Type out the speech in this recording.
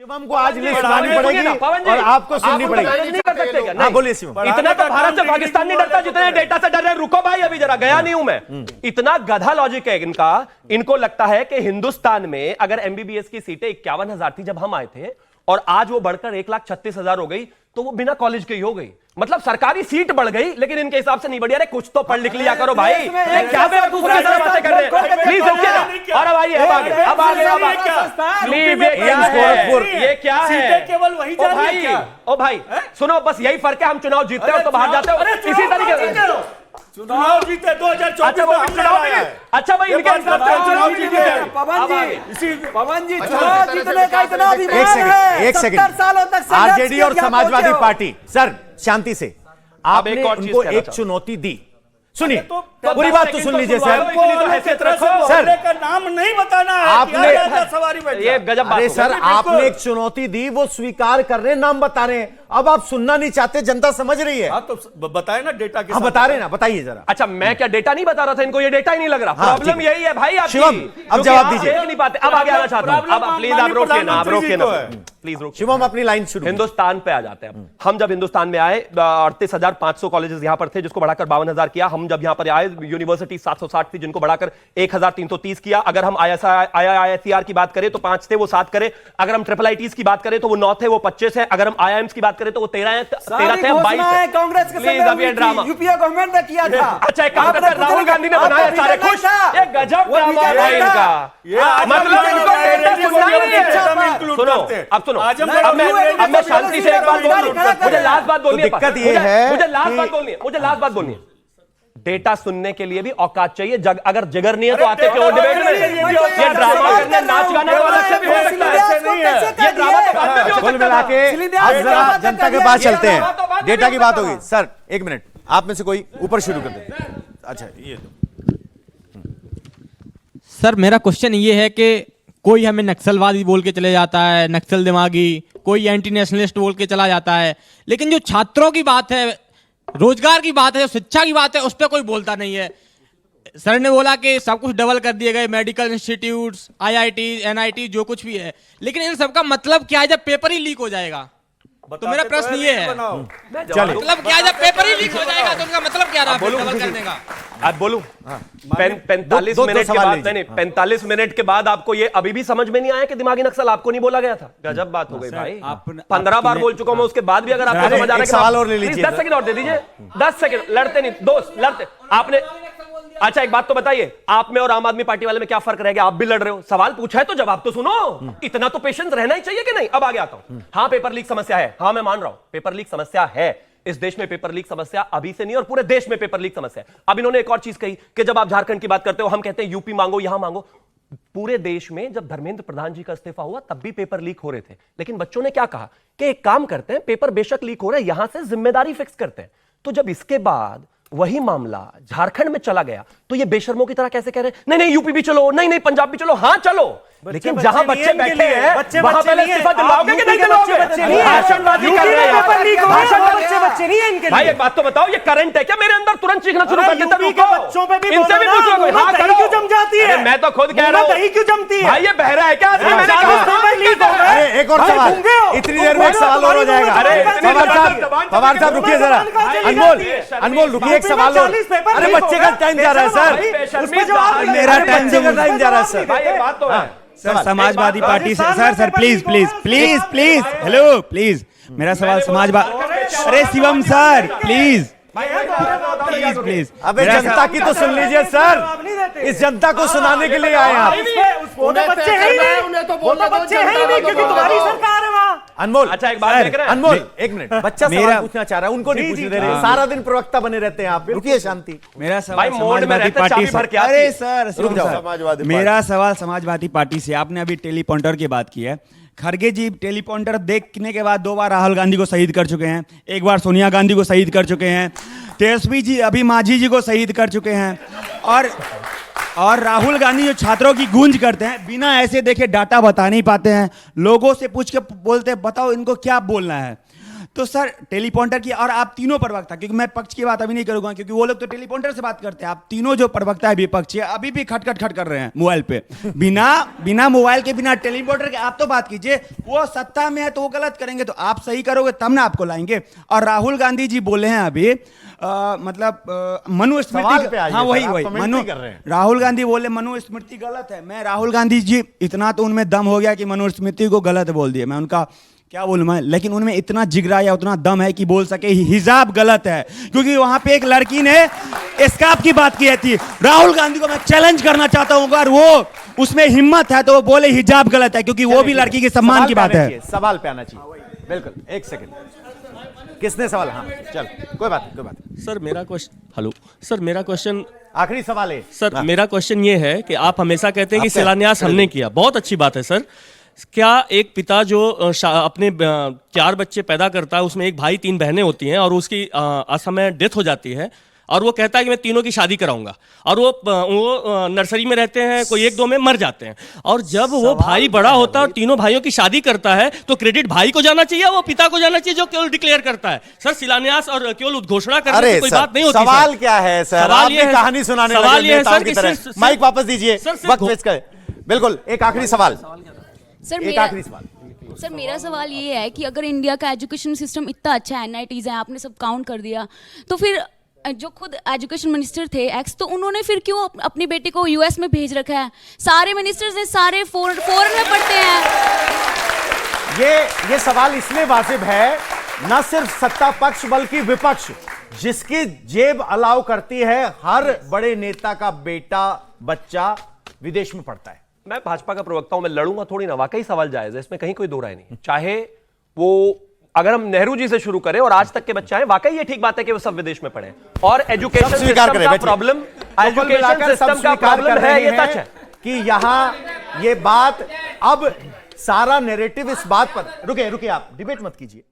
शिवम को आज लिस्ट लानी पड़ेगी और आपको सुननी पड़ेगी। नहीं कर सकते क्या? हाँ, बोलिए शिवम। इतना तो भारत से पाकिस्तान नहीं डरता जितने डेटा से डर रहे। रुको भाई, अभी जरा गया नहीं हूं मैं। इतना गधा लॉजिक है इनका। इनको लगता है कि हिंदुस्तान में अगर एमबीबीएस की सीटें 51,000 थी जब हम आए थे और आज वो बढ़कर 1,36,000 हो गई, तो वो बिना कॉलेज के ही हो गई। मतलब सरकारी सीट बढ़ गई लेकिन इनके हिसाब से नहीं बढ़ी। अरे कुछ तो पढ़ लिख लिया करो भाई, क्या बेवकूफ बातें कर रहे हैं। प्लीज रुकिए और अब आइए, अब प्लीज। ये क्या है? केवल वही जा रही है। ओ भाई सुनो, बस यही फर्क है, हम चुनाव जीतते हो तो बाहर जाते हो इसी तरीके से। चुनाव जीते 2024 में चुनाव अच्छा भाई, इनके हिसाब से चुनाव जीते। पवन जी चुनाव जीतने का इतना अभिमान है। एक सेकंड 70 सालों तक आरजेडी और समाजवादी पार्टी, सर शांति से, आपने उनको एक चुनौती दी। सुनिए, पूरी बात तो सुन लीजिए सर। सर का नाम नहीं बताना है। आपने ये गजब बात। अरे सर, आपने एक चुनौती दी, वो स्वीकार कर रहे हैं, नाम बता रहे हैं। अब आप सुनना नहीं चाहते, जनता समझ रही है। हाँ तो बताए ना डेटा के हाँ बता रहे ना, बताइए जरा। अच्छा, मैं क्या डेटा नहीं बता रहा था? इनको ये डेटा ही नहीं लग रहा। हाँ, प्रॉब्लम यही है भाई आपकी। शिवम, अब जवाब दीजिए। नहीं पाते। अब आगे आना चाहता हूं। अब प्लीज आप रोकिए ना, आप रोकिए ना, प्लीज रोकिए। शिवम अपनी लाइन शुरू। हिंदुस्तान पे आ जाते हैं। हम जब हिंदुस्तान में आए 38,500 कॉलेजेस यहां पर थे, जिसको बढ़ाकर 52,000 किया। हम जब यहां पर आए, यूनिवर्सिटी 760 थी, जिनको बढ़ाकर 1,330 किया। अगर हम IISER की बात करें तो 5 थे, वो 7 करे। अगर हम IIITs की बात करें तो वो 9 थे, वो 25 है। अगर हम IIMs की बात करें तो वो 13 थे, 22 है। कांग्रेस के प्लीज अब ये ड्रामा यूपीए गवर्नमेंट ने किया था। अच्छा, एक काम करते हैं, राहुल गांधी ने बनाया, सारे खुश। ये गजब ड्रामा है इनका। मतलब इनको डेटा सुनना ही नहीं है। सुनो, अब सुनो, अब मैं शांति से एक बात बोलूं। मुझे लास्ट बात बोलनी है। दिक्कत ये है, मुझे लास्ट बात बोलनी है। डेटा सुनने के लिए भी औकात चाहिए। अगर जिगर नहीं है तो आते क्यों डिबेट में? ये ड्रामा करने, नाच गाना तो अलग से भी हो सकता है। ये ड्रामा तो बाद में भी हो कुल सकता मिला के है। अब जरा जनता के पास चलते हैं। डेटा की बात होगी। सर एक मिनट, आप में से कोई ऊपर शुरू कर दे। अच्छा, ये सर मेरा क्वेश्चन ये है कि कोई हमें नक्सलवादी बोल के चले जाता है, नक्सल दिमागी, कोई एंटी नेशनलिस्ट बोल के चला जाता है, लेकिन जो छात्रों की बात है, रोजगार की बात है, जो शिक्षा की बात है, उस पर कोई बोलता नहीं है। सर ने बोला कि सब कुछ डबल कर दिए गए, मेडिकल इंस्टीट्यूट्स, IIT, NIT, जो कुछ भी है, लेकिन इन सबका मतलब क्या है जब पेपर ही लीक हो जाएगा? तो मेरा प्रश्न ये है, मतलब क्या है जब पेपर ही लीक हो जाएगा तो उनका मतलब क्या रहा डबल करने का? आप बोलूं? 45 मिनट के बाद, नहीं 45 मिनट के बाद आपको ये अभी भी समझ में नहीं आया कि दिमागी नक्सल आपको नहीं बोला गया था? गजब बात हो गई भाई। 15 बार बोल चुका हूं मैं, उसके बाद भी अगर आपको समझ आ रहा है। सवाल और ले लीजिए। 10 सेकंड और दे दीजिए। 10 सेकंड। लड़ते नहीं दोस्त, लड़ते आपने। अच्छा एक बात तो बताइए, आप में और आम आदमी पार्टी वाले में क्या फर्क रह गया? आप भी लड़ रहे हो, सवाल पूछा है तो जवाब तो सुनो। इतना तो पेशेंस रहना ही चाहिए कि नहीं? अब आगे आता हूं। हाँ, पेपर लीक समस्या है। हाँ मैं मान रहा हूं, पेपर लीक समस्या है। इस देश में पेपर लीक समस्या अभी से नहीं, और पूरे देश में पेपर लीक समस्या है। अब इन्होंने एक और चीज कही कि जब आप झारखंड की बात करते हो, हम कहते हैं यूपी मांगो, यहां मांगो। पूरे देश में जब धर्मेंद्र प्रधान जी का इस्तीफा हुआ तब भी पेपर लीक हो रहे थे, लेकिन बच्चों ने क्या कहा कि एक काम करते हैं, पेपर बेशक लीक हो रहा है, यहां से जिम्मेदारी फिक्स करते हैं। तो जब इसके बाद वही मामला झारखंड में चला गया तो ये बेशर्मों की तरह कैसे कह रहे हैं नहीं नहीं यूपी भी चलो, नहीं नहीं पंजाब भी चलो? हाँ चलो, लेकिन जहां बच्चे बैठे हैं वहां पहले इस्तीफा दिलवाओगे कि नहीं दिलवाओगे? भाषणबाजी कर रहे हैं। बच्चे नहीं है इनके। भाई एक बात तो बताओ, ये करंट है क्या? मेरे अंदर तुरंत चीखना शुरू कर देता है। बच्चों पे भी इनसे भी पूछो कोई। हाँ दही क्यों जम जाती है? मैं तो खुद कह रहा हूं दही क्यों जमती है? भाई ये बहरा है क्या? एक और सवाल, इतनी देर में एक सवाल और हो जाएगा। पवार साहब रुकिए जरा। अनमोल रुकिए, एक सवाल और। अरे बच्चे का टाइम जा रहा है सर, मेरा टाइम जा रहा है सर। भाई एक बात तो है सर, समाजवादी पार्टी से सर प्लीज हेलो प्लीज, मेरा सवाल समाजवादी, अरे शिवम सर प्लीज प्लीज अबे जनता की तो सुन लीजिए सर, इस जनता को सुनाने के लिए आए आप। बच्चे हैं ही नहीं क्योंकि तुम्हारी सरकार है वहाँ। अनमोल, अच्छा एक बात देख रहे हैं? अनमोल एक मिनट, बच्चा सवाल पूछना चाह रहा है, उनको नहीं पूछने दे रहे। सारा दिन प्रवक्ता बने रहते हैं आप, रुकिए शांति। मेरा भाई सवाल मोड में समाजवादी रहते पार्टी चाबी से, भर के आती अरे है। सर रुक जाओ। मेरा सवाल समाजवादी पार्टी से। आपने अभी टेलीपॉइंटर की बात की है। खड़गे जी टेलीपॉइंटर देखने के बाद 2 बार राहुल गांधी को शहीद कर चुके हैं, 1 बार सोनिया गांधी को शहीद कर चुके हैं, तेजस्वी जी अभी मांझी जी को शहीद कर चुके हैं, और राहुल गांधी जो छात्रों की गूंज करते हैं, बिना ऐसे देखे डाटा बता नहीं पाते हैं, लोगों से पूछ के बोलते हैं बताओ इनको क्या बोलना है। तो सर टेलीपॉन्टर की, और आप तीनों प्रवक्ता, क्योंकि मैं पक्ष की बात अभी नहीं करूंगा क्योंकि वो लोग तो टेलीपॉन्टर से बात करते हैं, आप तीनों जो प्रवक्ता है विपक्षी अभी भी खट कर रहे हैं मोबाइल पे, बिना मोबाइल के, बिना टेलीपॉन्टर के। आप तो बात कीजिए, वो सत्ता में है तो वो गलत करेंगे, तो आप सही करोगे तब ना आपको लाएंगे। और राहुल गांधी जी बोले हैं अभी मनुस्मृति, हाँ वही मनु, राहुल गांधी बोले मनुस्मृति गलत है। मैं राहुल गांधी जी, इतना तो उनमें दम हो गया कि मनुस्मृति को गलत बोल दिए, मैं उनका क्या बोलूं मैं, लेकिन उनमें इतना जिगरा या उतना दम है कि बोल सके हिजाब गलत है, क्योंकि वहां पे एक लड़की ने स्कार्फ की बात की थी। राहुल गांधी को मैं चैलेंज करना चाहता हूं, अगर वो उसमें हिम्मत है तो वो बोले हिजाब गलत है, क्योंकि वो भी लड़की के सम्मान की बात है। सवाल पे आना चाहिए, बिल्कुल। एक सेकंड, किसने सवाल? हाँ चल, कोई बात नहीं। सर मेरा क्वेश्चन, हेलो सर, मेरा क्वेश्चन आखिरी सवाल है सर। मेरा क्वेश्चन ये है कि आप हमेशा कहते हैं कि शिलान्यास हमने किया, बहुत अच्छी बात है सर। क्या एक पिता जो अपने 4 बच्चे पैदा करता है, उसमें एक भाई 3 बहनें होती हैं, और उसकी असमय डेथ हो जाती है, और वो कहता है कि मैं तीनों की शादी कराऊंगा, और वो नर्सरी में रहते हैं, कोई 1-2 में मर जाते हैं, और जब वो भाई बड़ा होता है और तीनों भाइयों की शादी करता है, तो क्रेडिट भाई को जाना चाहिए, वो पिता को जाना चाहिए जो केवल डिक्लेयर करता है? सर शिलान्यास और केवल उद्घोषणा करने से कोई बात नहीं होती। सवाल क्या है सर? सवाल ये है, कहानी सुनाने सवाल ये है सर कि माइक वापस दीजिए, वक्त वेस्ट करें। बिल्कुल, एक आखिरी सवाल सर। एक आखिरी सवाल सर, मेरा सवाल ये है कि अगर इंडिया का एजुकेशन सिस्टम इतना अच्छा है, NITs हैं, आपने सब काउंट कर दिया, तो फिर जो खुद एजुकेशन मिनिस्टर थे एक्स, तो उन्होंने फिर क्यों अपनी बेटी को US में भेज रखा है? सारे मिनिस्टर्स ने सारे फॉरेन में पढ़ते हैं। ये सवाल इसलिए वाजिब है, न सिर्फ सत्ता पक्ष बल्कि विपक्ष, जिसकी जेब अलाउ करती है हर बड़े नेता का बेटा बच्चा विदेश में पढ़ता है। मैं भाजपा का प्रवक्ता हूं, मैं लड़ूंगा थोड़ी ना, वाकई सवाल जायज है, इसमें कहीं कोई दो राय नहीं। चाहे वो, अगर हम नेहरू जी से शुरू करें और आज तक के बच्चे हैं, वाकई ये ठीक बात है कि वो सब विदेश में पढ़े, और एजुकेशन सिस्टम का प्रॉब्लम, एजुकेशन सिस्टम का प्रॉब्लम है, ये सच है कि यहां ये बात, अब सारा नैरेटिव इस बात पर, रुके आप डिबेट मत कीजिए।